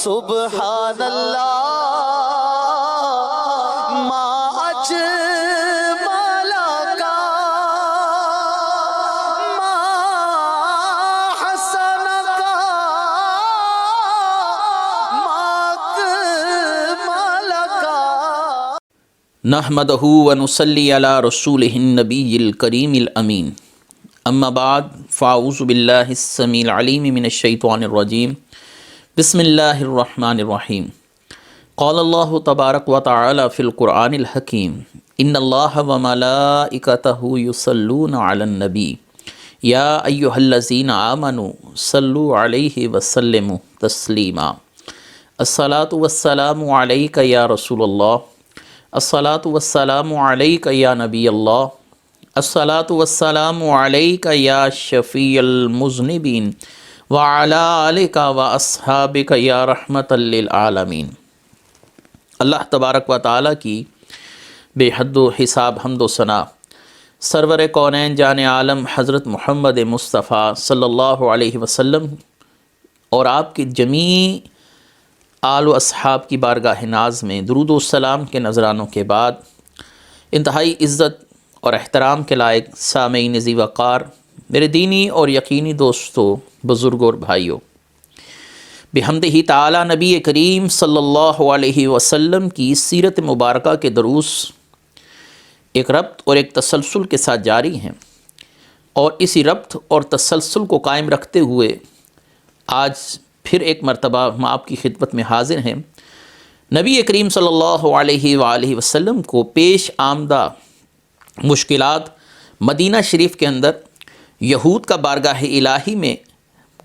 سبحان اللہ ما اجمل کا ما حسن کا ما اکمل کا نحمدہ ونصلی علی رسولہ النبی الکریم الامین اما بعد فاعوذ باللہ السمیع العلیم من الشیطان الرجیم بسم اللہ الرحمن الرحیم قال اللہ تبارک و تعالی فی القرآن الحکیم ان اللہ وملائکتہ یصلون علی النبی یا ایہا الذین آمنوا صلوا علیہ وسلموا تسلیما الصلاۃ والسلام علیک یا رسول اللہ الصلاۃ والسلام علیک یا نبی اللہ الصلاۃ والسلام علیک یا شفیع المذنبین وعلی آلک واصحابک یا رحمۃ للعالمین۔ اللہ تبارک و تعالیٰ کی بے حد و حساب حمد و ثنا سرور کونین جان عالم حضرت محمد مصطفیٰ صلی اللہ علیہ وسلم اور آپ کے جمیع آل و اصحاب کی بارگاہ ناز میں درود و سلام کے نذرانوں کے بعد انتہائی عزت اور احترام کے لائق سامعین ذی وقار میرے دینی اور یقینی دوستوں، بزرگوں اور بھائیوں، بحمدہ تعالی نبی کریم صلی اللہ علیہ وسلم کی سیرت مبارکہ کے دروس ایک ربط اور ایک تسلسل کے ساتھ جاری ہیں، اور اسی ربط اور تسلسل کو قائم رکھتے ہوئے آج پھر ایک مرتبہ ہم آپ کی خدمت میں حاضر ہیں۔ نبی کریم صلی اللہ علیہ وآلہ وسلم کو پیش آمدہ مشکلات مدینہ شریف کے اندر یہود کا بارگاہ الہی میں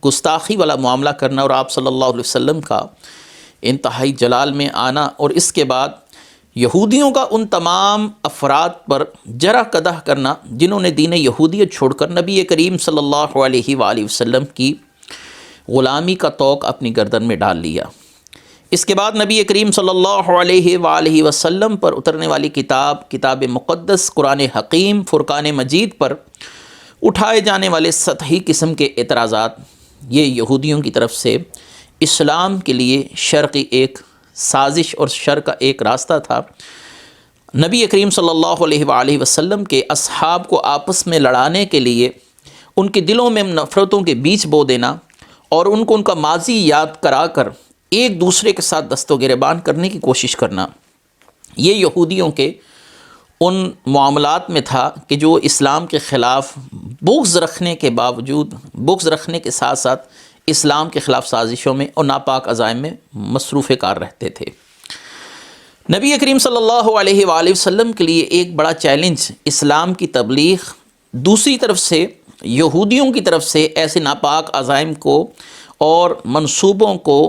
گستاخی والا معاملہ کرنا اور آپ صلی اللہ علیہ وسلم کا انتہائی جلال میں آنا، اور اس کے بعد یہودیوں کا ان تمام افراد پر جرح قدح کرنا جنہوں نے دین یہودیت چھوڑ کر نبی کریم صلی اللہ علیہ وآلہ وسلم کی غلامی کا طوق اپنی گردن میں ڈال لیا۔ اس کے بعد نبی کریم صلی اللہ علیہ وآلہ وسلم پر اترنے والی کتاب مقدس قرآن حکیم فرقان مجید پر اٹھائے جانے والے سطحی قسم کے اعتراضات، یہ یہودیوں کی طرف سے اسلام کے لیے شر کی ایک سازش اور شر کا ایک راستہ تھا۔ نبی کریم صلی اللہ علیہ وآلہ وسلم کے اصحاب کو آپس میں لڑانے کے لیے ان کے دلوں میں نفرتوں کے بیج بو دینا اور ان کو ان کا ماضی یاد کرا کر ایک دوسرے کے ساتھ دست و گریبان کرنے کی کوشش کرنا، یہ یہودیوں کے ان معاملات میں تھا کہ جو اسلام کے خلاف بغض رکھنے کے باوجود، بغض رکھنے کے ساتھ ساتھ اسلام کے خلاف سازشوں میں اور ناپاک عزائم میں مصروف کار رہتے تھے۔ نبی کریم صلی اللہ علیہ وآلہ وسلم کے لیے ایک بڑا چیلنج اسلام کی تبلیغ، دوسری طرف سے یہودیوں کی طرف سے ایسے ناپاک عزائم کو اور منصوبوں کو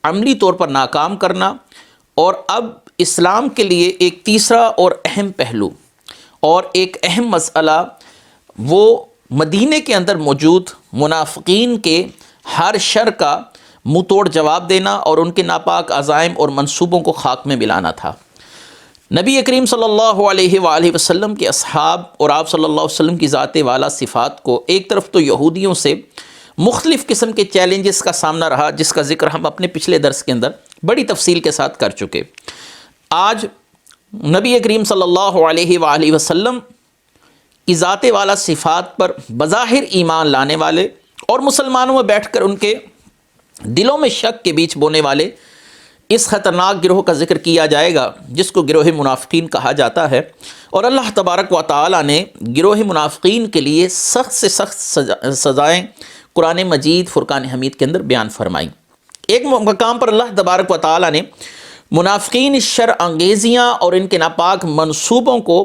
عملی طور پر ناکام کرنا، اور اب اسلام کے لیے ایک تیسرا اور اہم پہلو اور ایک اہم مسئلہ وہ مدینے کے اندر موجود منافقین کے ہر شر کا منہ توڑ جواب دینا اور ان کے ناپاک عزائم اور منصوبوں کو خاک میں ملانا تھا۔ نبی کریم صلی اللہ علیہ وآلہ وسلم کے اصحاب اور آپ صلی اللہ علیہ وسلم کی ذات والا صفات کو ایک طرف تو یہودیوں سے مختلف قسم کے چیلنجز کا سامنا رہا، جس کا ذکر ہم اپنے پچھلے درس کے اندر بڑی تفصیل کے ساتھ کر چکے۔ آج نبی کریم صلی اللہ علیہ وآلہ وسلم کی ذات والا صفات پر بظاہر ایمان لانے والے اور مسلمانوں میں بیٹھ کر ان کے دلوں میں شک کے بیچ بونے والے اس خطرناک گروہ کا ذکر کیا جائے گا جس کو گروہ منافقین کہا جاتا ہے، اور اللہ تبارک و تعالی نے گروہ منافقین کے لیے سخت سے سخت سزائیں قرآن مجید فرقان حمید کے اندر بیان فرمائی۔ ایک مقام پر اللہ تبارک و تعالی نے منافقین شر انگیزیاں اور ان کے ناپاک منصوبوں کو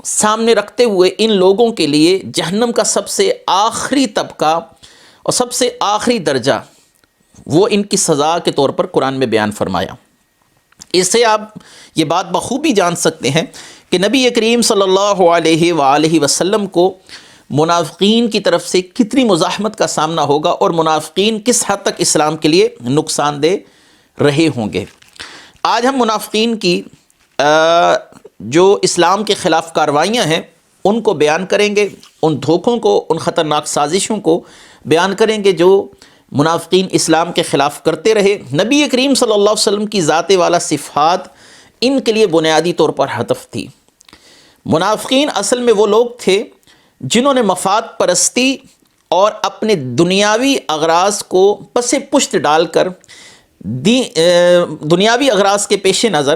سامنے رکھتے ہوئے ان لوگوں کے لیے جہنم کا سب سے آخری طبقہ اور سب سے آخری درجہ وہ ان کی سزا کے طور پر قرآن میں بیان فرمایا۔ اس سے آپ یہ بات بخوبی جان سکتے ہیں کہ نبی کریم صلی اللہ علیہ وآلہ وسلم کو منافقین کی طرف سے کتنی مزاحمت کا سامنا ہوگا اور منافقین کس حد تک اسلام کے لیے نقصان دہ رہے ہوں گے۔ آج ہم منافقین کی جو اسلام کے خلاف کاروائیاں ہیں ان کو بیان کریں گے، ان دھوکوں کو، ان خطرناک سازشوں کو بیان کریں گے جو منافقین اسلام کے خلاف کرتے رہے۔ نبی کریم صلی اللہ علیہ وسلم کی ذات والا صفات ان کے لیے بنیادی طور پر ہدف تھی۔ منافقین اصل میں وہ لوگ تھے جنہوں نے مفاد پرستی اور اپنے دنیاوی اغراض کو پس پشت ڈال کر دنیاوی اغراض کے پیش نظر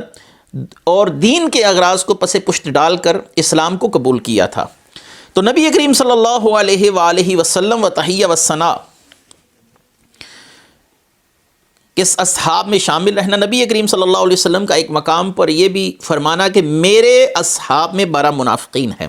اور دین کے اغراض کو پس پشت ڈال کر اسلام کو قبول کیا تھا۔ تو نبی کریم صلی اللہ علیہ وآلہ وسلم و تحیہ و ثنا کس اصحاب میں شامل رہنا، نبی کریم صلی اللہ علیہ وسلم کا ایک مقام پر یہ بھی فرمانا کہ میرے اصحاب میں 12 منافقین ہیں۔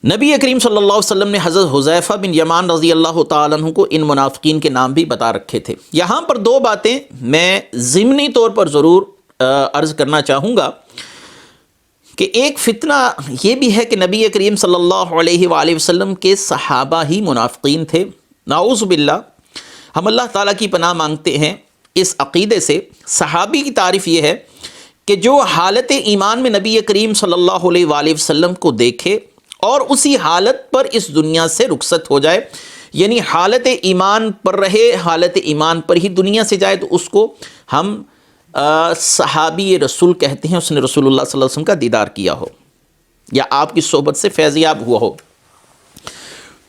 نبی کریم صلی اللہ علیہ وسلم نے حضرت حذیفہ بن یمان رضی اللہ تعالیٰ عنہ کو ان منافقین کے نام بھی بتا رکھے تھے۔ یہاں پر 2 باتیں میں ضمنی طور پر ضرور عرض کرنا چاہوں گا کہ ایک فتنہ یہ بھی ہے کہ نبی کریم صلی اللہ علیہ وآلہ وسلم کے صحابہ ہی منافقین تھے۔ نعوذ باللہ، ہم اللہ تعالیٰ کی پناہ مانگتے ہیں اس عقیدے سے۔ صحابی کی تعریف یہ ہے کہ جو حالت ایمان میں نبی کریم صلی اللہ علیہ وآلہ وسلم کو دیکھے اور اسی حالت پر اس دنیا سے رخصت ہو جائے، یعنی حالت ایمان پر رہے، حالت ایمان پر ہی دنیا سے جائے، تو اس کو ہم صحابی رسول کہتے ہیں۔ اس نے رسول اللہ صلی اللہ علیہ وسلم کا دیدار کیا ہو یا آپ کی صحبت سے فیضیاب ہوا ہو۔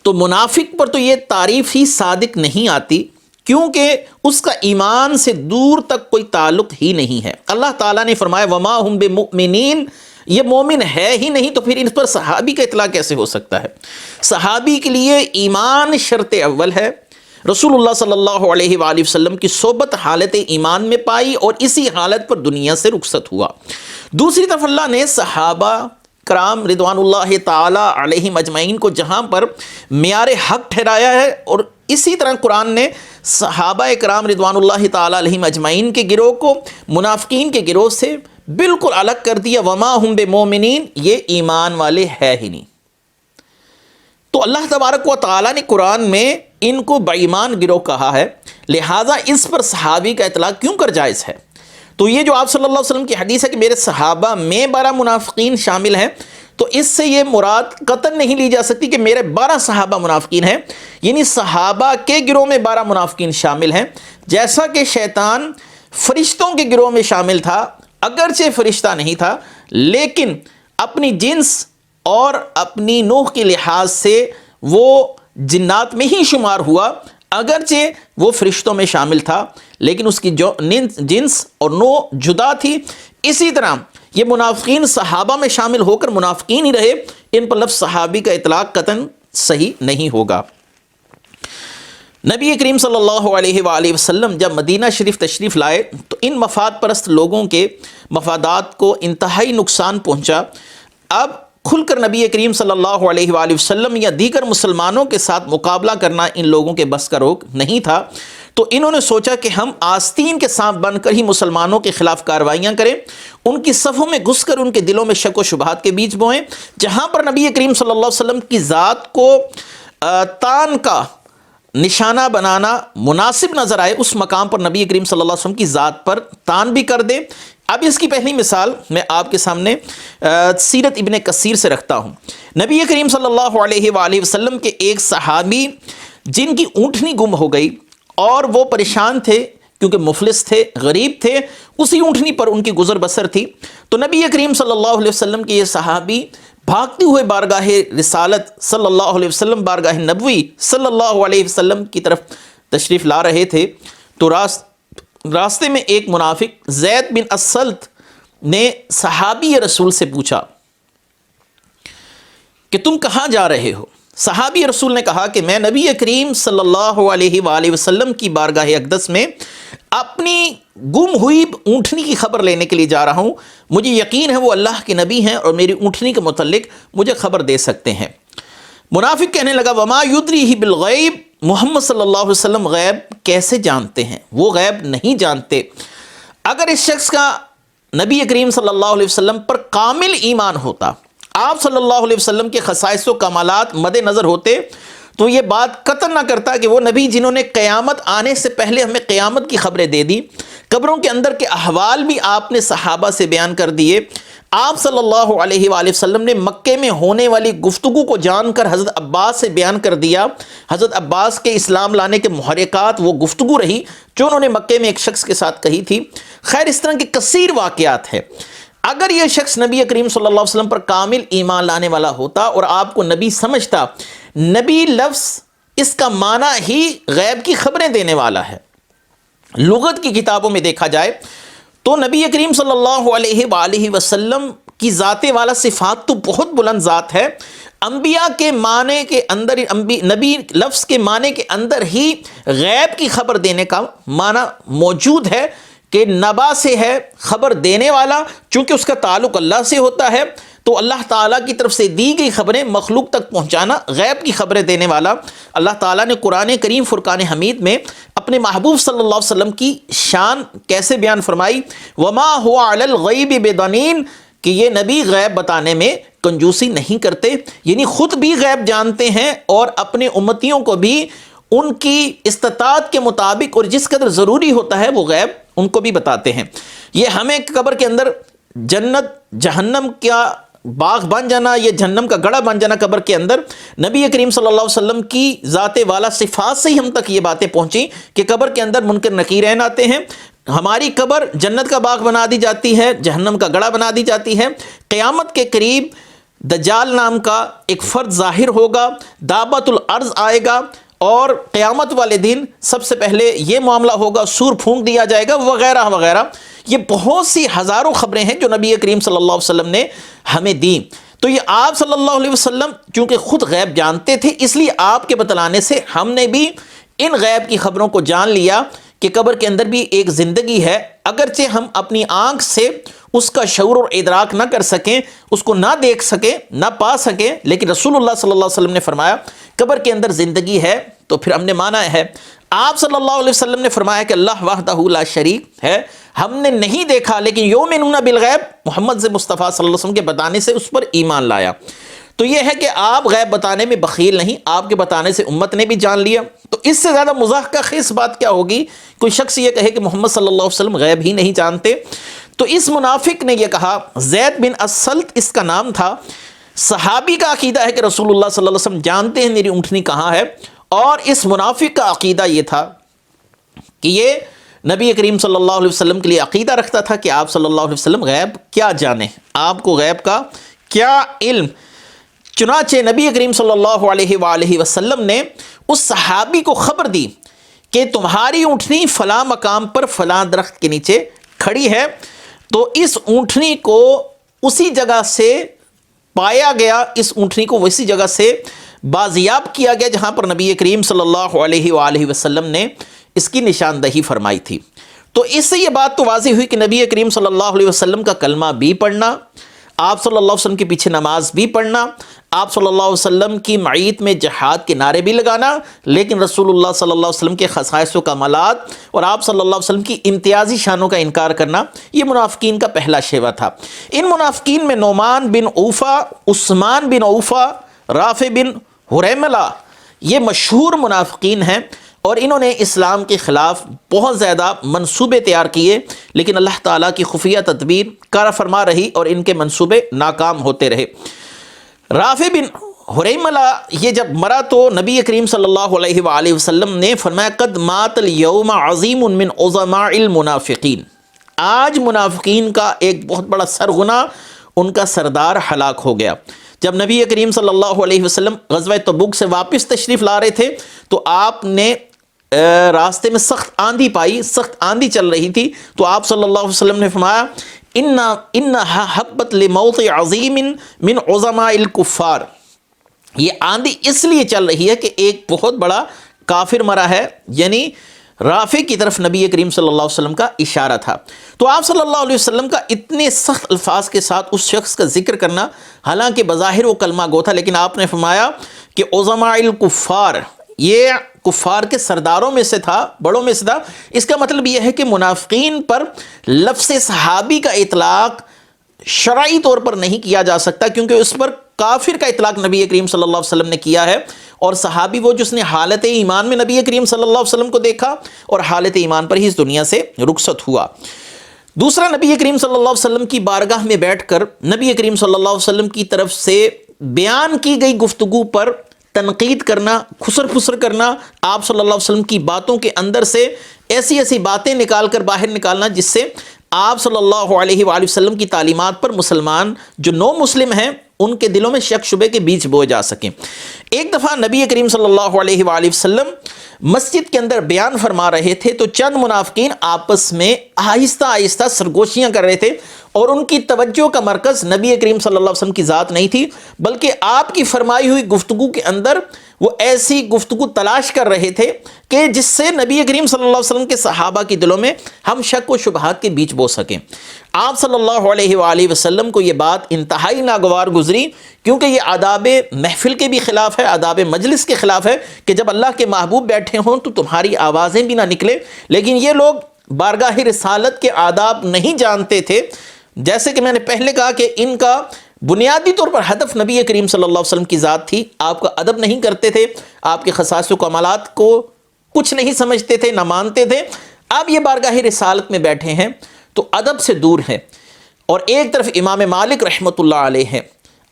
تو منافق پر تو یہ تعریف ہی صادق نہیں آتی، کیونکہ اس کا ایمان سے دور تک کوئی تعلق ہی نہیں ہے۔ اللہ تعالیٰ نے فرمایا وما ہم بمؤمنین، یہ مومن ہے ہی نہیں، تو پھر ان پر صحابی کا اطلاق کیسے ہو سکتا ہے؟ صحابی کے لیے ایمان شرط اول ہے۔ رسول اللہ صلی اللہ علیہ وآلہ وسلم کی صحبت حالت ایمان میں پائی اور اسی حالت پر دنیا سے رخصت ہوا۔ دوسری طرف اللہ نے صحابہ کرام رضوان اللہ تعالی علیہم اجمعین کو جہاں پر معیار حق ٹھہرایا ہے، اور اسی طرح قرآن نے صحابہ کرام رضوان اللہ تعالی علیہم اجمعین کے گروہ کو منافقین کے گروہ سے بالکل الگ کر دیا۔ وما ہم بمؤمنین، یہ ایمان والے ہے ہی نہیں۔ تو اللہ تبارک و تعالیٰ نے قرآن میں ان کو بے ایمان گروہ کہا ہے، لہٰذا اس پر صحابی کا اطلاق کیوں کر جائز ہے؟ تو یہ جو آپ صلی اللہ علیہ وسلم کی حدیث ہے کہ میرے صحابہ میں 12 منافقین شامل ہیں، تو اس سے یہ مراد قطعاً نہیں لی جا سکتی کہ میرے 12 صحابہ منافقین ہیں، یعنی صحابہ کے گروہ میں 12 منافقین شامل ہیں۔ جیسا کہ شیطان فرشتوں کے گروہ میں شامل تھا، اگرچہ فرشتہ نہیں تھا، لیکن اپنی جنس اور اپنی نوع کے لحاظ سے وہ جنات میں ہی شمار ہوا، اگرچہ وہ فرشتوں میں شامل تھا، لیکن اس کی جو جنس اور نوع جدا تھی۔ اسی طرح یہ منافقین صحابہ میں شامل ہو کر منافقین ہی رہے، ان پر لفظ صحابی کا اطلاق قطعاً صحیح نہیں ہوگا۔ نبی کریم صلی اللہ علیہ وآلہ وسلم جب مدینہ شریف تشریف لائے تو ان مفاد پرست لوگوں کے مفادات کو انتہائی نقصان پہنچا۔ اب کھل کر نبی کریم صلی اللہ علیہ وآلہ وسلم یا دیگر مسلمانوں کے ساتھ مقابلہ کرنا ان لوگوں کے بس کا روگ نہیں تھا، تو انہوں نے سوچا کہ ہم آستین کے سانپ بن کر ہی مسلمانوں کے خلاف کارروائیاں کریں، ان کی صفوں میں گھس کر ان کے دلوں میں شک و شبہات کے بیج بوئیں۔ جہاں پر نبی کریم صلی اللہ علیہ وسلم کی ذات کو تان کا نشانہ بنانا مناسب نظر آئے، اس مقام پر نبی کریم صلی اللہ علیہ وسلم کی ذات پر تان بھی کر دے۔ اب اس کی پہلی مثال میں آپ کے سامنے سیرت ابن کثیر سے رکھتا ہوں۔ نبی کریم صلی اللہ علیہ وآلہ وسلم کے ایک صحابی جن کی اونٹنی گم ہو گئی اور وہ پریشان تھے کیونکہ مفلس تھے، غریب تھے، اسی اونٹنی پر ان کی گزر بسر تھی، تو نبی کریم صلی اللہ علیہ وسلم کے یہ صحابی بھاگتے ہوئے بارگاہ رسالت صلی اللہ علیہ وسلم، بارگاہ نبوی صلی اللہ علیہ وسلم کی طرف تشریف لا رہے تھے، تو راستے میں ایک منافق زید بن السلت نے صحابی رسول سے پوچھا کہ تم کہاں جا رہے ہو؟ صحابی رسول نے کہا کہ میں نبی کریم صلی اللہ علیہ وآلہ وسلم کی بارگاہ اقدس میں اپنی گم ہوئی اونٹنی کی خبر لینے کے لیے جا رہا ہوں، مجھے یقین ہے وہ اللہ کے نبی ہیں اور میری اونٹنی کے متعلق مجھے خبر دے سکتے ہیں۔ منافق کہنے لگا وما یدریہ بالغیب، محمد صلی اللہ علیہ وسلم غیب کیسے جانتے ہیں؟ وہ غیب نہیں جانتے۔ اگر اس شخص کا نبی کریم صلی اللہ علیہ وسلم پر کامل ایمان ہوتا، آپ صلی اللہ علیہ وسلم کے خصائص و کمالات مد نظر ہوتے، تو یہ بات قطع نہ کرتا کہ وہ نبی جنہوں نے قیامت آنے سے پہلے ہمیں قیامت کی خبریں دے دی، قبروں کے اندر کے احوال بھی آپ نے صحابہ سے بیان کر دیے، آپ صلی اللہ علیہ وآلہ وسلم نے مکے میں ہونے والی گفتگو کو جان کر حضرت عباس سے بیان کر دیا۔ حضرت عباس کے اسلام لانے کے محرکات وہ گفتگو رہی جو انہوں نے مکے میں ایک شخص کے ساتھ کہی تھی۔ خیر اس طرح کے کثیر واقعات ہیں۔ اگر یہ شخص نبی کریم صلی اللہ علیہ وسلم پر کامل ایمان لانے والا ہوتا اور آپ کو نبی سمجھتا، نبی لفظ اس کا معنی ہی غیب کی خبریں دینے والا ہے۔ لغت کی کتابوں میں دیکھا جائے تو نبی کریم صلی اللہ علیہ وآلہ وسلم کی ذات والا صفات تو بہت بلند ذات ہے۔ انبیاء کے معنی کے اندر نبی لفظ کے معنی کے اندر ہی غیب کی خبر دینے کا معنی موجود ہے کہ نبا سے ہے، خبر دینے والا، چونکہ اس کا تعلق اللہ سے ہوتا ہے تو اللہ تعالیٰ کی طرف سے دی گئی خبریں مخلوق تک پہنچانا، غیب کی خبریں دینے والا۔ اللہ تعالیٰ نے قرآن کریم فرقان حمید میں اپنے محبوب صلی اللہ علیہ وسلم کی شان کیسے بیان فرمائی؟ وَمَا هُوَ عَلَى الْغَيْبِ بِضَنِينٍ، کہ یہ نبی غیب بتانے میں کنجوسی نہیں کرتے، یعنی خود بھی غیب جانتے ہیں اور اپنے امتیوں کو بھی ان کی استطاعت کے مطابق اور جس قدر ضروری ہوتا ہے وہ غیب ان کو بھی بتاتے ہیں۔ یہ ہمیں قبر کے اندر جنت جہنم کا باغ بن جانا، یہ جہنم کا گڑھا بن جانا قبر کے اندر، نبی کریم صلی اللہ علیہ وسلم کی ذات والا صفات سے ہی ہم تک یہ باتیں پہنچیں کہ قبر کے اندر منکر نکیرین آتے ہیں، ہماری قبر جنت کا باغ بنا دی جاتی ہے، جہنم کا گڑھا بنا دی جاتی ہے۔ قیامت کے قریب دجال نام کا ایک فرد ظاہر ہوگا، دابت الارض آئے گا اور قیامت والے دن سب سے پہلے یہ معاملہ ہوگا، سور پھونک دیا جائے گا وغیرہ وغیرہ۔ یہ بہت سی ہزاروں خبریں ہیں جو نبی کریم صلی اللہ علیہ وسلم نے ہمیں دیں۔ تو یہ آپ صلی اللہ علیہ وسلم چونکہ خود غیب جانتے تھے، اس لیے آپ کے بتلانے سے ہم نے بھی ان غیب کی خبروں کو جان لیا کہ قبر کے اندر بھی ایک زندگی ہے، اگرچہ ہم اپنی آنکھ سے اس کا شعور اور ادراک نہ کر سکیں، اس کو نہ دیکھ سکیں، نہ پا سکیں، لیکن رسول اللہ صلی اللہ علیہ وسلم نے فرمایا قبر کے اندر زندگی ہے، تو پھر ہم نے مانا ہے۔ آپ صلی اللہ علیہ وسلم نے فرمایا کہ اللہ وحدہ لا شریک ہے، ہم نے نہیں دیکھا لیکن یؤمنون بالغیب، محمد سے مصطفیٰ صلی اللہ علیہ وسلم کے بتانے سے اس پر ایمان لایا۔ تو یہ ہے کہ آپ غیب بتانے میں بخیل نہیں، آپ کے بتانے سے امت نے بھی جان لیا۔ تو اس سے زیادہ مضحکہ خیز بات کیا ہوگی؟ کوئی شخص یہ کہے کہ محمد صلی اللہ علیہ وسلم غیب ہی نہیں جانتے۔ تو اس منافق نے یہ کہا، زید بن السلط اس کا نام تھا، صحابی کا عقیدہ ہے کہ رسول اللہ صلی اللہ علیہ وسلم جانتے ہیں میری اونٹنی کہاں ہے، اور اس منافق کا عقیدہ یہ تھا کہ یہ نبی کریم صلی اللہ علیہ وسلم کے لیے عقیدہ رکھتا تھا کہ آپ صلی اللہ علیہ وسلم غیب کیا جانیں، آپ کو غیب کا کیا علم۔ چنانچہ نبی کریم صلی اللہ علیہ وآلہ وسلم نے اس صحابی کو خبر دی کہ تمہاری اونٹنی فلاں مقام پر فلاں درخت کے نیچے کھڑی ہے، تو اس اونٹنی کو اسی جگہ سے پایا گیا، اس اونٹنی کو اسی جگہ سے بازیاب کیا گیا جہاں پر نبی کریم صلی اللہ علیہ وآلہ وسلم نے اس کی نشاندہی فرمائی تھی۔ تو اس سے یہ بات تو واضح ہوئی کہ نبی کریم صلی اللہ علیہ وسلم کا کلمہ بھی پڑھنا، آپ صلی اللہ علیہ وسلم کے پیچھے نماز بھی پڑھنا، آپ صلی اللہ علیہ وسلم کی معیت میں جہاد کے نعرے بھی لگانا، لیکن رسول اللہ صلی اللہ علیہ وسلم کے خصائص و کمالات اور آپ صلی اللہ علیہ وسلم کی امتیازی شانوں کا انکار کرنا، یہ منافقین کا پہلا شیوا تھا۔ ان منافقین میں نعمان بن عوفہ، عثمان بن عوفہ، رافع بن حریملہ، یہ مشہور منافقین ہیں، اور انہوں نے اسلام کے خلاف بہت زیادہ منصوبے تیار کیے، لیکن اللہ تعالیٰ کی خفیہ تدبیر کار فرما رہی اور ان کے منصوبے ناکام ہوتے رہے۔ رافع بن حریملہ یہ جب مرا تو نبی کریم صلی اللہ علیہ وآلہ وسلم نے فرمایا قد مات اليوم عظیم من عظماء المنافقین، آج منافقین کا ایک بہت بڑا سرغنہ، ان کا سردار ہلاک ہو گیا۔ جب نبی کریم صلی اللہ علیہ وسلم غزوہ تبوک سے واپس تشریف لا رہے تھے تو آپ نے راستے میں سخت آندھی پائی، سخت آندھی چل رہی تھی، تو آپ صلی اللہ علیہ وسلم نے فرمایا انہا حبت لموت عظیم من عظماء الکفار، یہ آندھی اس لیے چل رہی ہے کہ ایک بہت بڑا کافر مرا ہے، یعنی رافع کی طرف نبی کریم صلی اللہ علیہ وسلم کا اشارہ تھا۔ تو آپ صلی اللہ علیہ وسلم کا اتنے سخت الفاظ کے ساتھ اس شخص کا ذکر کرنا، حالانکہ بظاہر وہ کلمہ گو تھا، لیکن آپ نے فرمایا کہ عظماء الکفار، یہ کفار کے سرداروں میں سے تھا، بڑوں میں سے تھا۔ اس کا مطلب یہ ہے کہ منافقین پر لفظ صحابی کا اطلاق شرعی طور پر نہیں کیا جا سکتا، کیونکہ اس پر کافر کا اطلاق نبی کریم صلی اللہ علیہ وسلم نے کیا ہے، اور صحابی وہ جس نے حالت ایمان میں نبی کریم صلی اللہ علیہ وسلم کو دیکھا اور حالت ایمان پر ہی اس دنیا سے رخصت ہوا۔ دوسرا، نبی کریم صلی اللہ علیہ وسلم کی بارگاہ میں بیٹھ کر نبی کریم صلی اللہ علیہ وسلم کی طرف سے بیان کی گئی گفتگو پر تنقید کرنا، خسر پھسر کرنا، آپ صلی اللہ علیہ وسلم کی باتوں کے اندر سے ایسی ایسی باتیں نکال کر باہر نکالنا جس سے آپ صلی اللہ علیہ وآلہ وسلم کی تعلیمات پر مسلمان جو نو مسلم ہیں ان کے دلوں میں شک شبے کے بیج بوئے جا سکیں۔ ایک دفعہ نبی کریم صلی اللہ علیہ وآلہ وسلم مسجد کے اندر بیان فرما رہے تھے تو چند منافقین آپس میں آہستہ آہستہ سرگوشیاں کر رہے تھے، اور ان کی توجہ کا مرکز نبی کریم صلی اللہ علیہ وسلم کی ذات نہیں تھی، بلکہ آپ کی فرمائی ہوئی گفتگو کے اندر وہ ایسی گفتگو تلاش کر رہے تھے کہ جس سے نبی کریم صلی اللہ علیہ وسلم کے صحابہ کے دلوں میں ہم شک و شبہات کے بیچ بو سکیں۔ آپ صلی اللہ علیہ وآلہ وسلم کو یہ بات انتہائی ناگوار گزری، کیونکہ یہ آداب محفل کے بھی خلاف ہے، آداب مجلس کے خلاف ہے کہ جب اللہ کے محبوب بیٹھے ہوں تو تمہاری آوازیں بھی نہ نکلے، لیکن یہ لوگ بارگاہ رسالت کے آداب نہیں جانتے تھے۔ جیسے کہ میں نے پہلے کہا کہ ان کا بنیادی طور پر ہدف نبی کریم صلی اللہ علیہ وسلم کی ذات تھی، آپ کا ادب نہیں کرتے تھے، آپ کے خصائص و کمالات کو کچھ نہیں سمجھتے تھے، نہ مانتے تھے۔ اب یہ بارگاہ رسالت میں بیٹھے ہیں تو ادب سے دور ہیں، اور ایک طرف امام مالک رحمۃ اللہ علیہ ہیں،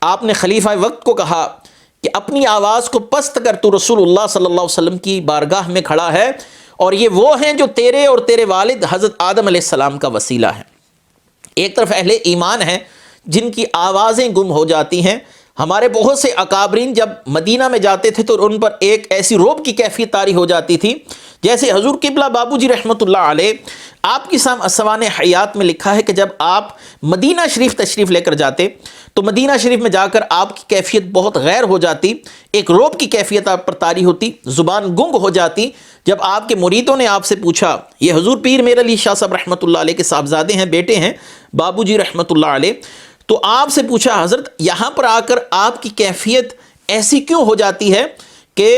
آپ نے خلیفہ وقت کو کہا کہ اپنی آواز کو پست کر، تو رسول اللہ صلی اللہ علیہ وسلم کی بارگاہ میں کھڑا ہے، اور یہ وہ ہیں جو تیرے اور تیرے والد حضرت آدم علیہ السلام کا وسیلہ ہے۔ ایک طرف اہل ایمان ہیں جن کی آوازیں گم ہو جاتی ہیں۔ ہمارے بہت سے اکابرین جب مدینہ میں جاتے تھے تو ان پر ایک ایسی رعب کی کیفیت طاری ہو جاتی تھی، جیسے حضور قبلہ بابو جی رحمۃ اللہ علیہ، آپ کی سوانح حیات میں لکھا ہے کہ جب آپ مدینہ شریف تشریف لے کر جاتے تو مدینہ شریف میں جا کر آپ کی کیفیت بہت غیر ہو جاتی، ایک رعب کی کیفیت آپ پر طاری ہوتی، زبان گنگ ہو جاتی۔ جب آپ کے مریدوں نے آپ سے پوچھا، یہ حضور پیر میر علی شاہ صاحب رحمۃ اللہ علیہ کے صاحبزادے ہیں، بیٹے ہیں بابو جی رحمۃ اللہ علیہ، تو آپ سے پوچھا حضرت یہاں پر آ کر آپ کی کیفیت ایسی کیوں ہو جاتی ہے کہ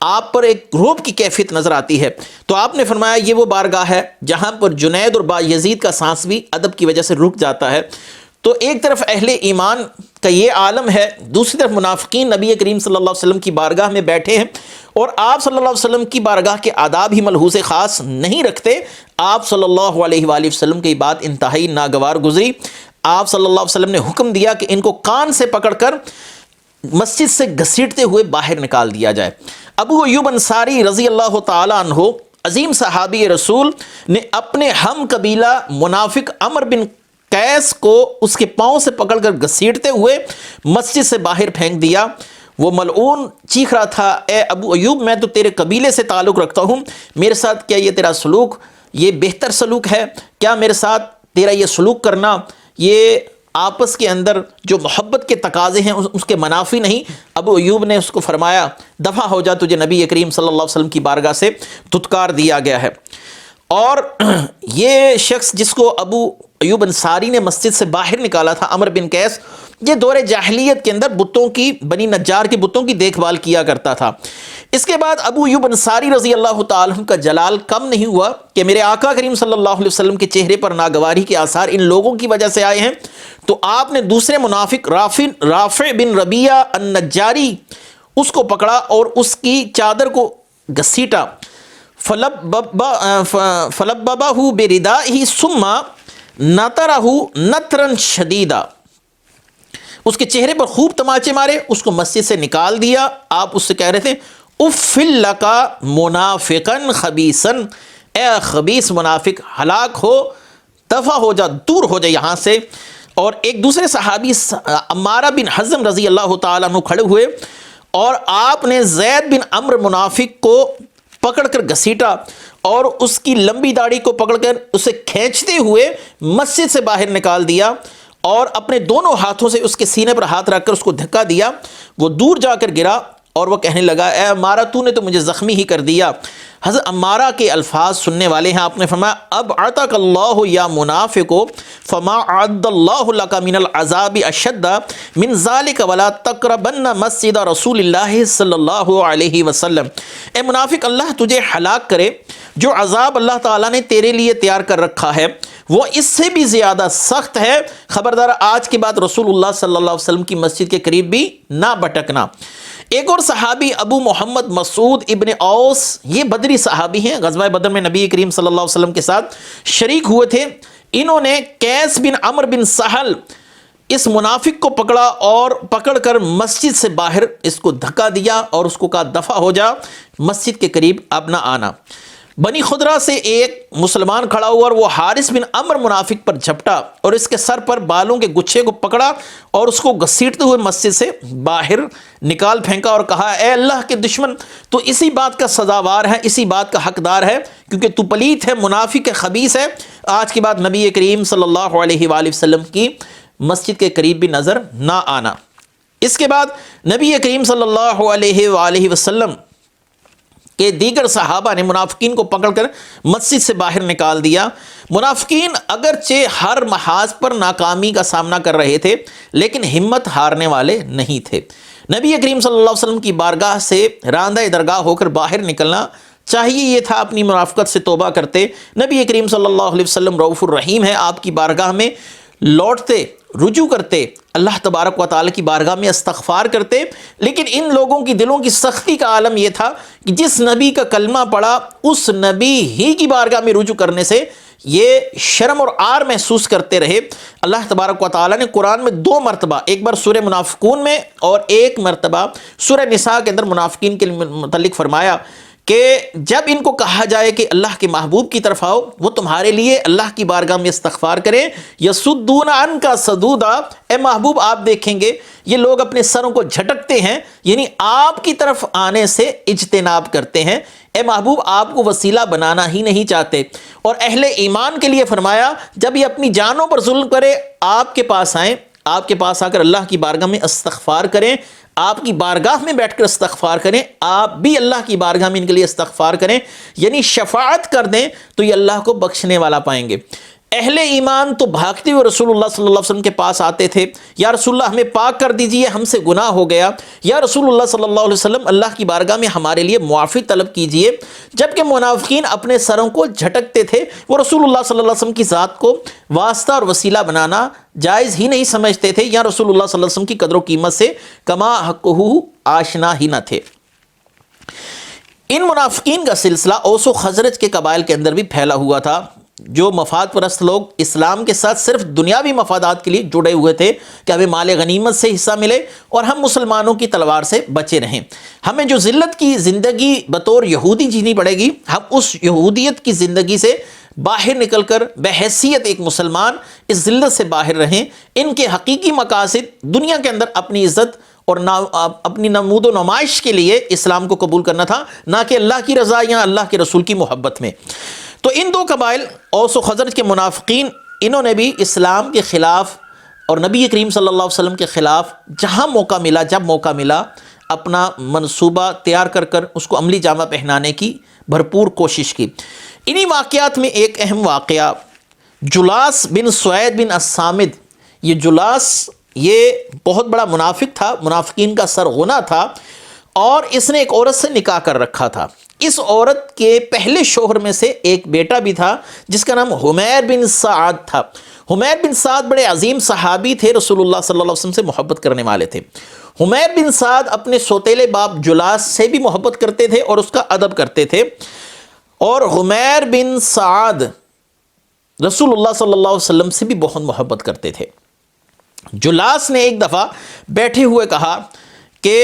آپ پر ایک رعب کی کیفیت نظر آتی ہے؟ تو آپ نے فرمایا یہ وہ بارگاہ ہے جہاں پر جنید اور با یزید کا سانس بھی ادب کی وجہ سے رک جاتا ہے۔ تو ایک طرف اہل ایمان کا یہ عالم ہے، دوسری طرف منافقین نبی کریم صلی اللہ علیہ وسلم کی بارگاہ میں بیٹھے ہیں، اور آپ صلی اللہ علیہ وسلم کی بارگاہ کے آداب ہی ملحوظ خاص نہیں رکھتے۔ آپ صلی اللہ علیہ وآلہ وسلم کی بات انتہائی ناگوار گزری۔ آپ صلی اللہ علیہ وسلم نے حکم دیا کہ ان کو کان سے پکڑ کر مسجد سے گھسیٹتے ہوئے باہر نکال دیا جائے۔ ابو ایوب انصاری رضی اللہ تعالی عنہ، عظیم صحابی رسول، نے اپنے ہم قبیلہ منافق عمر بن قیس کو اس کے پاؤں سے پکڑ کر گھسیٹتے ہوئے مسجد سے باہر پھینک دیا۔ وہ ملعون چیخ رہا تھا، اے ابو ایوب، میں تو تیرے قبیلے سے تعلق رکھتا ہوں، میرے ساتھ کیا یہ تیرا سلوک یہ بہتر سلوک ہے؟ کیا میرے ساتھ تیرا یہ سلوک کرنا یہ آپس کے اندر جو محبت کے تقاضے ہیں اس کے منافی نہیں؟ ابو ایوب نے اس کو فرمایا، دفع ہو جا، تجھے نبی کریم صلی اللہ علیہ وسلم کی بارگاہ سے دھتکار دیا گیا ہے۔ اور یہ شخص جس کو ابو ایوب انصاری نے مسجد سے باہر نکالا تھا، عمر بن قیس، یہ دور جاہلیت کے اندر بتوں کی، بنی نجار کے بتوں کی دیکھ بھال کیا کرتا تھا۔ اس کے بعد ابو ایوب انصاری رضی اللہ تعالیٰ عنہ کا جلال کم نہیں ہوا کہ میرے آقا کریم صلی اللہ علیہ وسلم کے چہرے پر ناگواری کے آثار ان لوگوں کی وجہ سے آئے ہیں، تو آپ نے دوسرے منافق رافع بن ربیعہ النجاری اس کو پکڑا اور اس کی چادر کو گھسیٹا، فلببہ بردائہ ثم نطرہ نطرا شدیدا، اس کے چہرے پر خوب تماچے مارے، اس کو مسجد سے نکال دیا۔ آپ اس سے کہہ رہے تھے، اف لک منافقا خبیثا، اے خبیث منافق، ہلاک ہو، دفع ہو جا، دور ہو جا یہاں سے۔ اور ایک دوسرے صحابی عمارہ بن حزم رضی اللہ تعالیٰ عنہ کھڑے ہوئے، اور آپ نے زید بن عمرو منافق کو پکڑ کر گھسیٹا اور اس کی لمبی داڑھی کو پکڑ کر اسے کھینچتے ہوئے مسجد سے باہر نکال دیا، اور اپنے دونوں ہاتھوں سے اس کے سینے پر ہاتھ رکھ کر اس کو دھکا دیا۔ وہ دور جا کر گرا اور وہ کہنے لگا، اے عمارہ، تو نے تو مجھے زخمی ہی کر دیا۔ حضرت عمارہ کے الفاظ سننے والے ہیں، آپ نے فرمایا، اب اعطاک اللہ یا منافق فما اعد اللہ لک من العذاب اشد من ذلک ولا تقربن مسجد رسول اللہ صلی اللہ علیہ وسلم۔ اے منافق، اللہ تجھے ہلاک کرے، جو عذاب اللہ تعالیٰ نے تیرے لیے تیار کر رکھا ہے وہ اس سے بھی زیادہ سخت ہے، خبردار آج کے بعد رسول اللہ صلی اللہ علیہ وسلم کی مسجد کے قریب بھی نہ بھٹکنا۔ ایک اور صحابی ابو محمد مسعود ابن اوس، یہ بدری صحابی ہیں، غزوہ بدر میں نبی کریم صلی اللہ علیہ وسلم کے ساتھ شریک ہوئے تھے۔ انہوں نے قیس بن عمر بن سہل اس منافق کو پکڑا اور پکڑ کر مسجد سے باہر اس کو دھکا دیا اور اس کو کہا دفع ہو جا، مسجد کے قریب اب نہ آنا۔ بنی خدرہ سے ایک مسلمان کھڑا ہوا اور وہ حارث بن عمر منافق پر جھپٹا اور اس کے سر پر بالوں کے گچھے کو پکڑا اور اس کو گھسیٹتے ہوئے مسجد سے باہر نکال پھینکا اور کہا اے اللہ کے دشمن، تو اسی بات کا سزاوار ہے، اسی بات کا حقدار ہے، کیونکہ تو پلیت ہے، منافق ہے، خبیث ہے، آج کے بعد نبی کریم صلی اللہ علیہ وآلہ وسلم کی مسجد کے قریب بھی نظر نہ آنا۔ اس کے بعد نبی کریم صلی اللہ علیہ وآلہ وسلم کہ دیگر صحابہ نے منافقین کو پکڑ کر مسجد سے باہر نکال دیا۔ منافقین اگرچہ ہر محاذ پر ناکامی کا سامنا کر رہے تھے لیکن ہمت ہارنے والے نہیں تھے۔ نبی کریم صلی اللہ علیہ وسلم کی بارگاہ سے راندہ درگاہ ہو کر باہر نکلنا چاہیے یہ تھا، اپنی منافقت سے توبہ کرتے۔ نبی کریم صلی اللہ علیہ وسلم رؤوف الرحیم ہے، آپ کی بارگاہ میں لوٹتے، رجوع کرتے، اللہ تبارک و تعالیٰ کی بارگاہ میں استغفار کرتے، لیکن ان لوگوں کی دلوں کی سختی کا عالم یہ تھا کہ جس نبی کا کلمہ پڑا اس نبی ہی کی بارگاہ میں رجوع کرنے سے یہ شرم اور عار محسوس کرتے رہے۔ اللہ تبارک و تعالیٰ نے قرآن میں 2 مرتبہ، ایک بار سورہ منافقون میں اور ایک مرتبہ سورہ نساء کے اندر منافقین کے متعلق فرمایا کہ جب ان کو کہا جائے کہ اللہ کے محبوب کی طرف آؤ، وہ تمہارے لیے اللہ کی بارگاہ میں استغفار کریں، یصدون عنک صدودا، اے محبوب آپ دیکھیں گے یہ لوگ اپنے سروں کو جھٹکتے ہیں، یعنی آپ کی طرف آنے سے اجتناب کرتے ہیں۔ اے محبوب آپ کو وسیلہ بنانا ہی نہیں چاہتے۔ اور اہل ایمان کے لیے فرمایا جب یہ اپنی جانوں پر ظلم کرے آپ کے پاس آئیں، آپ کے پاس آ کر اللہ کی بارگاہ میں استغفار کریں، آپ کی بارگاہ میں بیٹھ کر استغفار کریں، آپ بھی اللہ کی بارگاہ میں ان کے لیے استغفار کریں، یعنی شفاعت کر دیں تو یہ اللہ کو بخشنے والا پائیں گے۔ اہل ایمان تو بھاگتے ہوئے رسول اللہ صلی اللہ علیہ وسلم کے پاس آتے تھے، یا رسول اللہ ہمیں پاک کر دیجئے، ہم سے گناہ ہو گیا، یا رسول اللہ صلی اللہ علیہ وسلم اللہ کی بارگاہ میں ہمارے لیے معافی طلب کیجئے۔ جبکہ منافقین اپنے سروں کو جھٹکتے تھے، وہ رسول اللہ صلی اللہ علیہ وسلم کی ذات کو واسطہ اور وسیلہ بنانا جائز ہی نہیں سمجھتے تھے، یا رسول اللہ صلی اللہ علیہ وسلم کی قدر و قیمت سے کما حقہ آشنا ہی نہ تھے۔ ان منافقین کا سلسلہ اوس و خزرج کے قبائل کے اندر بھی پھیلا ہوا تھا، جو مفاد پرست لوگ اسلام کے ساتھ صرف دنیاوی مفادات کے لیے جڑے ہوئے تھے کہ ہمیں مال غنیمت سے حصہ ملے اور ہم مسلمانوں کی تلوار سے بچے رہیں، ہمیں جو ذلت کی زندگی بطور یہودی جینی پڑے گی ہم اس یہودیت کی زندگی سے باہر نکل کر بحیثیت ایک مسلمان اس ذلت سے باہر رہیں۔ ان کے حقیقی مقاصد دنیا کے اندر اپنی عزت اور اپنی نمود و نمائش کے لیے اسلام کو قبول کرنا تھا، نہ کہ اللہ کی رضا یا اللہ کے رسول کی محبت میں۔ تو ان 2 قبائل اوس و خزرج کے منافقین، انہوں نے بھی اسلام کے خلاف اور نبی کریم صلی اللہ علیہ وسلم کے خلاف جہاں موقع ملا، جب موقع ملا، اپنا منصوبہ تیار کر کر اس کو عملی جامہ پہنانے کی بھرپور کوشش کی۔ انہی واقعات میں ایک اہم واقعہ جلاس بن سوید بن الصامد، یہ جلاس یہ بہت بڑا منافق تھا، منافقین کا سرغنہ تھا، اور اس نے ایک عورت سے نکاح کر رکھا تھا۔ اس عورت کے پہلے شوہر میں سے ایک بیٹا بھی تھا جس کا نام حمیر بن سعد تھا۔ حمیر بن سعد بڑے عظیم صحابی تھے، رسول اللہ صلی اللہ علیہ وسلم سے محبت کرنے والے تھے۔ حمیر بن سعد اپنے سوتیلے باپ جلاس سے بھی محبت کرتے تھے اور اس کا ادب کرتے تھے، اور حمیر بن سعد رسول اللہ صلی اللہ علیہ وسلم سے بھی بہت محبت کرتے تھے۔ جلاس نے ایک دفعہ بیٹھے ہوئے کہا کہ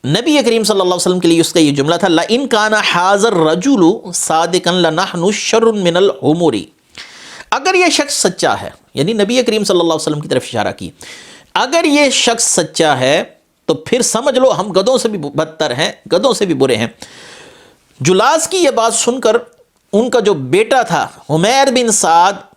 نبی کریم صلی اللہ علیہ وسلم کے لیے اس کا یہ جملہ تھا، لَإِن كَانَ هَذَا الرَّجُلُ صَادِقًا لَنَحْنُ شَرٌّ مِّنَ الْحُمُرِ، اگر یہ شخص سچا ہے، یعنی نبی کریم صلی اللہ علیہ وسلم کی طرف اشارہ کی، اگر یہ شخص سچا ہے تو پھر سمجھ لو ہم گدھوں سے بھی بدتر ہیں، گدھوں سے بھی برے ہیں۔ جلاس کی یہ بات سن کر ان کا جو بیٹا تھا حمیر بن سعد،